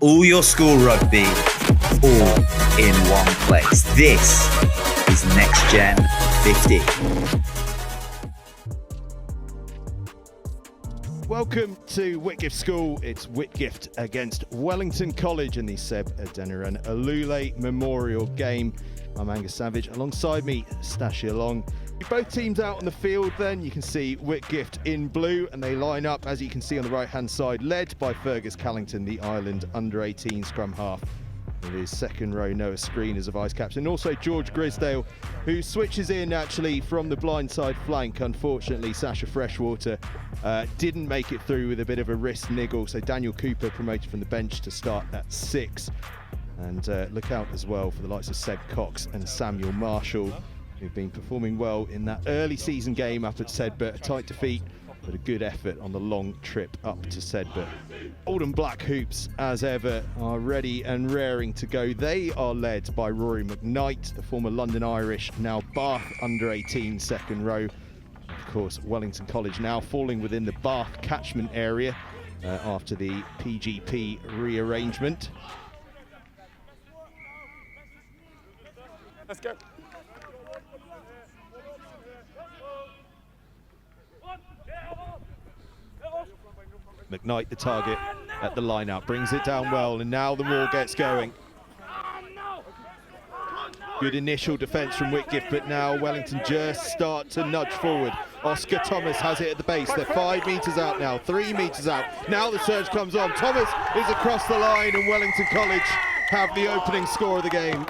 all your school rugby, all in one place. This is NextGenXV. Welcome to WHITGIFT School. It's WHITGIFT against Wellington College in the SEB ADENIRAN-OLULE Memorial Game. I'm Angus Savage. Alongside me, Stashia Long. Both teams out on the field then. You can see WHITGIFT in blue, and they line up, as you can see on the right-hand side, led by Fergus Callington, the Ireland under-18 scrum half. With his second row, Noah Screen as a vice-captain. And also George Grisdale, who switches in actually from the blindside flank. Unfortunately, Sasha Freshwater didn't make it through with a bit of a wrist niggle. So Daniel Cooper promoted from the bench to start at 6. And look out as well for the likes of Seb Cox and Samuel Marshall, who've been performing well in that early season game up at Sedbergh. A tight defeat, but a good effort on the long trip up to Sedbergh. Old and Black Hoops, as ever, are ready and raring to go. They are led by Rory McKnight, the former London Irish, now Bath under-18 second row. Of course, Wellington College now falling within the Bath catchment area after the PGP rearrangement. Let's go. McKnight, the target at the line-out, brings it down well, and now the maul gets going. Good initial defence from WHITGIFT, but now Wellington just start to nudge forward. Oscar Thomas has it at the base. They're 5 metres out now, 3 metres out. Now the surge comes on. Thomas is across the line, and Wellington College have the opening score of the game.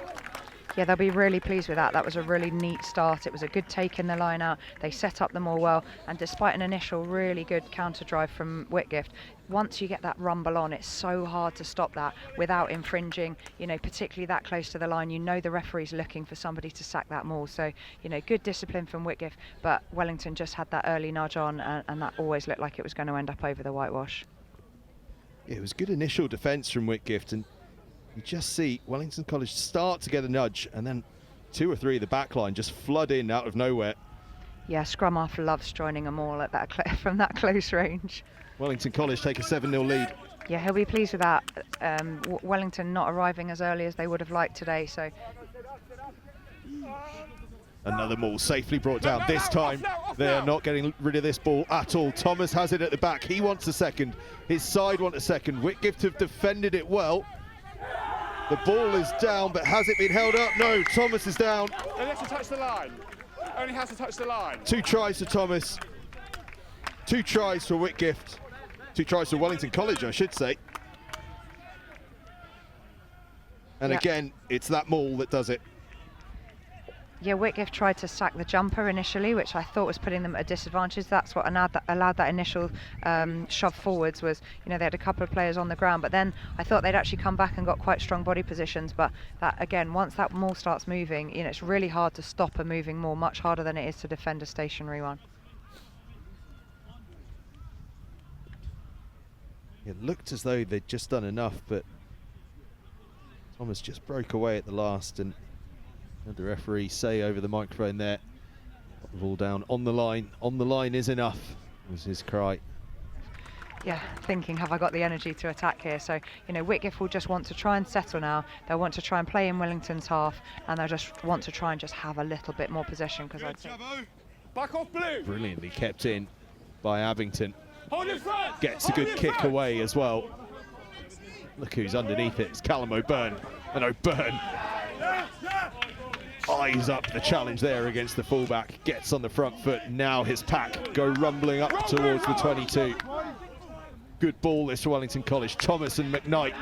Yeah, they'll be really pleased with that. That was a really neat start. It was a good take in the line out. They set up the maul well, and despite an initial really good counter drive from WHITGIFT, once you get that rumble on, it's so hard to stop that without infringing, you know, particularly that close to the line. You know the referee's looking for somebody to sack that maul. So, you know, good discipline from WHITGIFT, but Wellington just had that early nudge on, and that always looked like it was going to end up over the whitewash. It was good initial defence from WHITGIFT, and you just see Wellington College start to get a nudge, and then 2 or 3 of the back line just flood in out of nowhere. Yeah, scrum half loves joining them all at that from that close range. Wellington College take a 7-0 lead. Yeah, he'll be pleased with that. Wellington not arriving as early as they would have liked today, so. Another maul safely brought down. This time they are not getting rid of this ball at all. Thomas has it at the back. He wants a second. His side want a second. WHITGIFT have defended it well. The ball is down, but has it been held up? No, Thomas is down. Only has to touch the line. Only has to touch the line. 2 tries for Thomas. 2 tries for WHITGIFT. 2 tries for Wellington College, I should say. And again, it's that maul that does it. Yeah, WHITGIFT tried to sack the jumper initially, which I thought was putting them at a disadvantage. That's what allowed that initial shove forwards was, you know, they had a couple of players on the ground, but then I thought they'd actually come back and got quite strong body positions. But that, again, once that maul starts moving, you know, it's really hard to stop a moving maul, much harder than it is to defend a stationary one. It looked as though they'd just done enough, but Thomas just broke away at the last, and the referee say over the microphone there, got the ball down on the line is enough, was his cry. Yeah, thinking, have I got the energy to attack here? So, you know, WHITGIFT will just want to try and settle now. They'll want to try and play in Wellington's half, and they'll just want to try and just have a little bit more possession, because I'd say. Back off blue. Brilliantly kept in by Abington. Hold it front. Gets a good kick away as well. Look who's underneath it, it's Callum O'Byrne. And O'Byrne eyes up the challenge there against the fullback, gets on the front foot. Now his pack go rumbling up towards the 22. Good ball this to Wellington College. Thomas and McKnight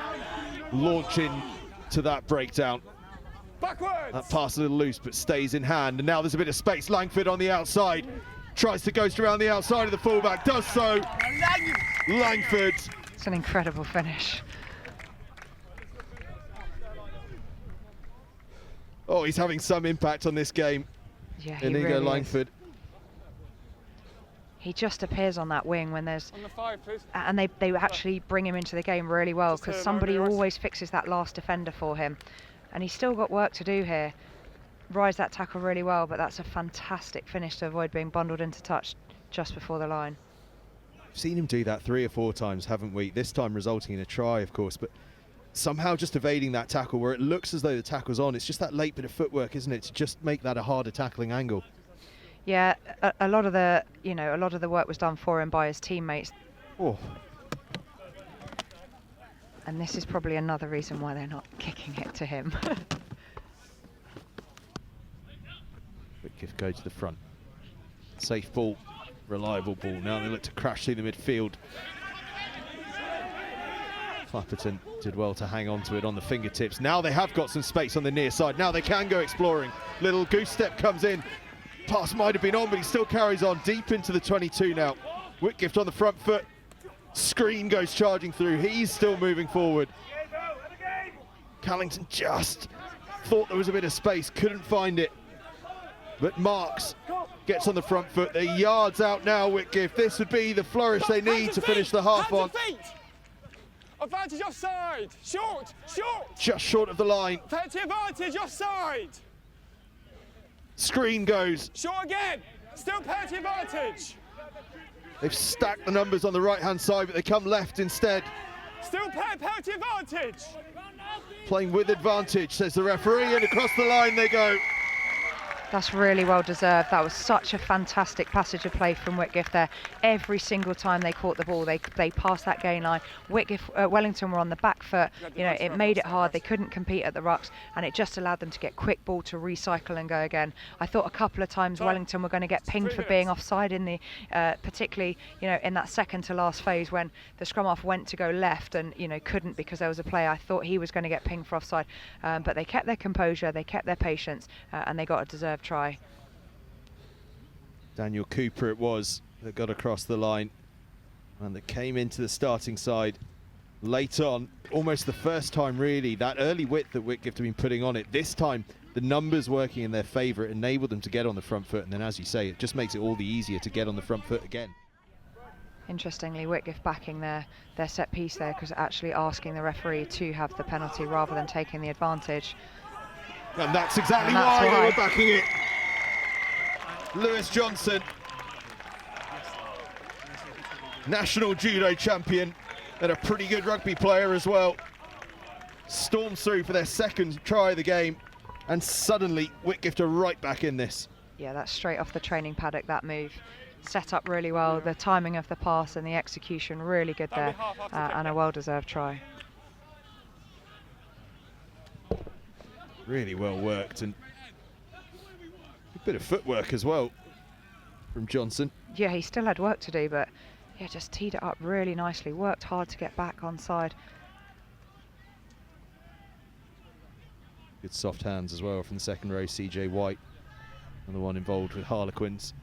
launching to that breakdown. Backwards. That pass a little loose, but stays in hand. And now there's a bit of space. Langford on the outside. Tries to ghost around the outside of the fullback. Does so. Langford. It's an incredible finish. Oh, he's having some impact on this game. Yeah, he Inigo really Langford. is. He just appears on that wing when there's, On the 5, please. and they actually bring him into the game really well, because somebody always fixes that last defender for him, and he's still got work to do here. Rise that tackle really well, but that's a fantastic finish to avoid being bundled into touch just before the line. We've seen him do that 3 or 4 times, haven't we? This time resulting in a try, of course, but somehow just evading that tackle where it looks as though the tackle's on. It's just that late bit of footwork, isn't it, to just make that a harder tackling angle. Yeah, a lot of the, a lot of the work was done for him by his teammates. Oh. And this is probably another reason why they're not kicking it to him. WHITGIFT go to the front. Safe ball, reliable ball. Now they look to crash through the midfield. Clapperton did well to hang on to it on the fingertips. Now they have got some space on the near side. Now they can go exploring. Little goose step comes in. Pass might have been on, but he still carries on deep into the 22 now. WHITGIFT on the front foot. Screen goes charging through. He's still moving forward. Callington just thought there was a bit of space, couldn't find it. But Marks gets on the front foot. They're yards out now, WHITGIFT. This would be the flourish they need to finish the half on. Advantage offside. Short, short. Just short of the line. Penalty advantage offside. Screen goes. Short again. Still penalty advantage. They've stacked the numbers on the right-hand side, but they come left instead. Still penalty advantage. Playing with advantage, says the referee, and across the line they go. That's really well deserved. That was such a fantastic passage of play from WHITGIFT there. Every single time they caught the ball, they passed that gain line. Wellington were on the back foot. It made it hard. They couldn't compete at the rucks, and it just allowed them to get quick ball to recycle and go again. I thought a couple of times Wellington were going to get pinged for being offside in the, particularly, in that second to last phase when the scrum half went to go left and couldn't because there was a player. I thought he was going to get pinged for offside, but they kept their composure, they kept their patience, and they got a deserved try. Daniel Cooper it was that got across the line and that came into the starting side late on, almost the first time really. That early width that WHITGIFT have been putting on it, this time the numbers working in their favour, it enabled them to get on the front foot, and then as you say, it just makes it all the easier to get on the front foot again. Interestingly, WHITGIFT backing their set piece there, because actually asking the referee to have the penalty rather than taking the advantage. And that's exactly why they were backing it. Lewis Johnson, national judo champion and a pretty good rugby player as well, storms through for their second try of the game, and suddenly WHITGIFT are right back in this. Yeah, that's straight off the training paddock, that move. Set up really well, the timing of the pass and the execution really good there, and a well-deserved try. Really well worked, and a bit of footwork as well from Johnson. Yeah, he still had work to do, but yeah, just teed it up really nicely, worked hard to get back on side. Good soft hands as well from the second row, CJ White, and the one involved with Harlequins.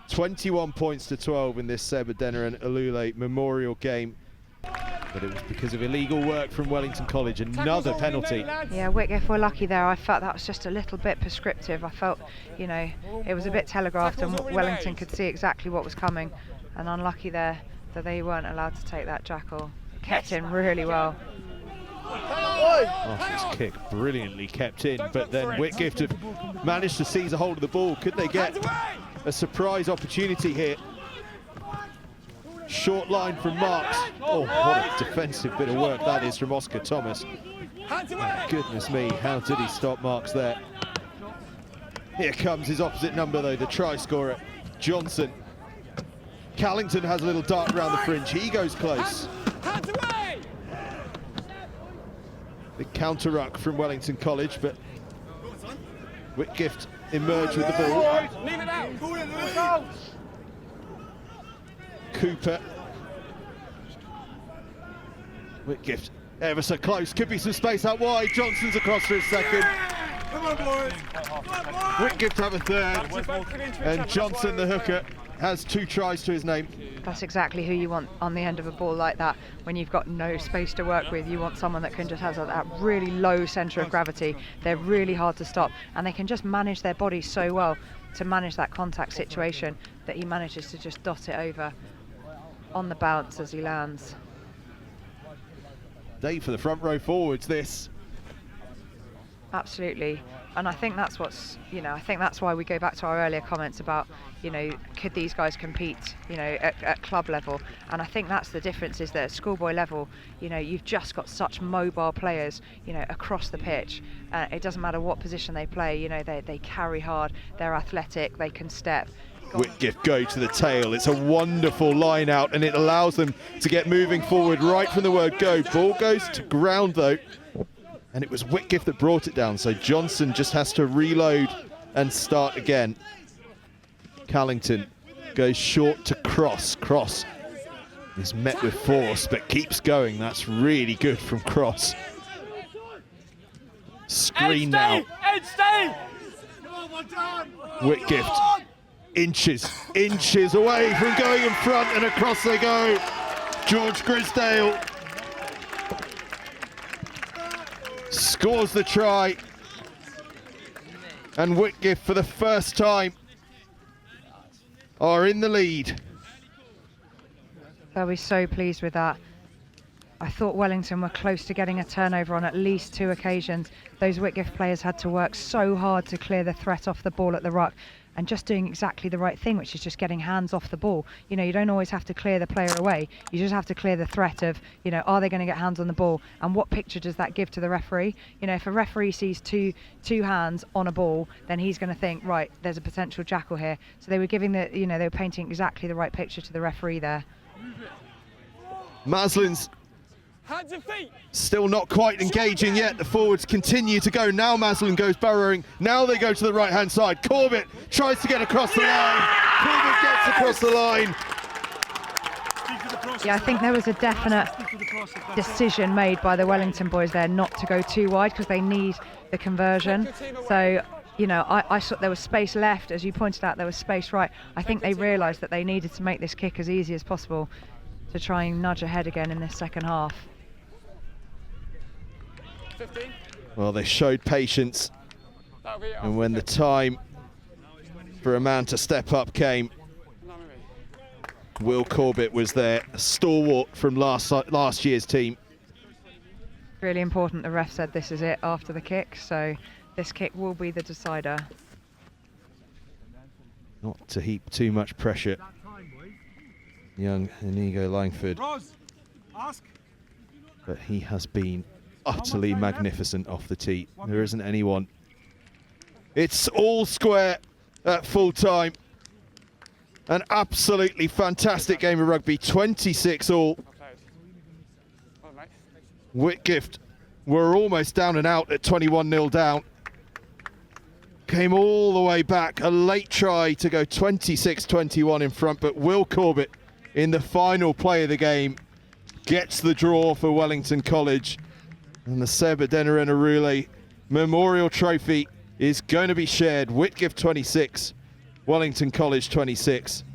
21 points to 12 in this SEB Adeniran-OLULE Memorial game. But it was because of illegal work from Wellington College, another penalty. Yeah, WHITGIFT were lucky there. I felt that was just a little bit prescriptive. I felt, it was a bit telegraphed and Wellington could see exactly what was coming. And unlucky there that they weren't allowed to take that jackal. Kept in really well. Arthur's kick brilliantly kept in, but then WHITGIFT have managed to seize a hold of the ball. Could they get a surprise opportunity here? Short line from Marks. Oh, what a defensive bit of work that is from Oscar Thomas. Oh, goodness me, how did he stop Marks there? Here comes his opposite number though, the try scorer, Johnson. Callington has a little dart around the fringe, he goes close. The counter ruck from Wellington College, but WHITGIFT emerge with the ball. Leave it out. Cooper. WHITGIFT ever so close, could be some space out wide. Johnson's across for a second. Come on, boys. WHITGIFT have a third, and Johnson, the hooker, has 2 tries to his name. That's exactly who you want on the end of a ball like that. When you've got no space to work with, you want someone that can just have that really low centre of gravity. They're really hard to stop, and they can just manage their body so well to manage that contact situation that he manages to just dot it over on the bounce as he lands. Day for the front row forwards, this. Absolutely. And I think that's what's, I think that's why we go back to our earlier comments about, could these guys compete, at club level? And I think that's the difference, is that at schoolboy level, you've just got such mobile players, across the pitch. It doesn't matter what position they play, they carry hard, they're athletic, they can step. WHITGIFT go to the tail. It's a wonderful line out, and it allows them to get moving forward right from the word go. Ball goes to ground though, and it was WHITGIFT that brought it down, so Johnson just has to reload and start again. Callington goes short to Cross. Cross is met with force but keeps going. That's really good from Cross. Screen now. WHITGIFT inches away from going in front, and across they go. George Grisdale scores the try, and WHITGIFT for the first time are in the lead. They'll be so pleased with that. I thought Wellington were close to getting a turnover on at least 2 occasions. Those WHITGIFT players had to work so hard to clear the threat off the ball at the ruck, and just doing exactly the right thing, which is just getting hands off the ball. You don't always have to clear the player away. You just have to clear the threat of, are they going to get hands on the ball? And what picture does that give to the referee? If a referee sees two hands on a ball, then he's going to think, right, there's a potential jackal here. So they were giving they were painting exactly the right picture to the referee there. Maslin's Hands and feet. still not quite engaging yet. The forwards continue to go. Now Maslin goes burrowing. Now they go to the right-hand side. Corbett tries to get across the line. Corbett gets across the line. Yeah, I think there was a definite decision made by the Wellington boys there not to go too wide, because they need the conversion. So, I thought there was space left. As you pointed out, there was space right. I think they realised that they needed to make this kick as easy as possible to try and nudge ahead again in this second half. 15. Well, they showed patience, and when the time for a man to step up came, Will Corbett was there, a stalwart from last year's team. Really important, the ref said this is it after the kick, so this kick will be the decider. Not to heap too much pressure. Young Inigo Langford, but he has been utterly magnificent off the tee. There isn't anyone. It's all square at full time. An absolutely fantastic game of rugby, 26 all. WHITGIFT were almost down and out at 21-0 down. Came all the way back, a late try to go 26-21 in front, but Will Corbett, in the final play of the game, gets the draw for Wellington College. And the SEB ADENIRAN-OLULE Memorial Trophy is going to be shared. WHITGIFT 26, Wellington College 26.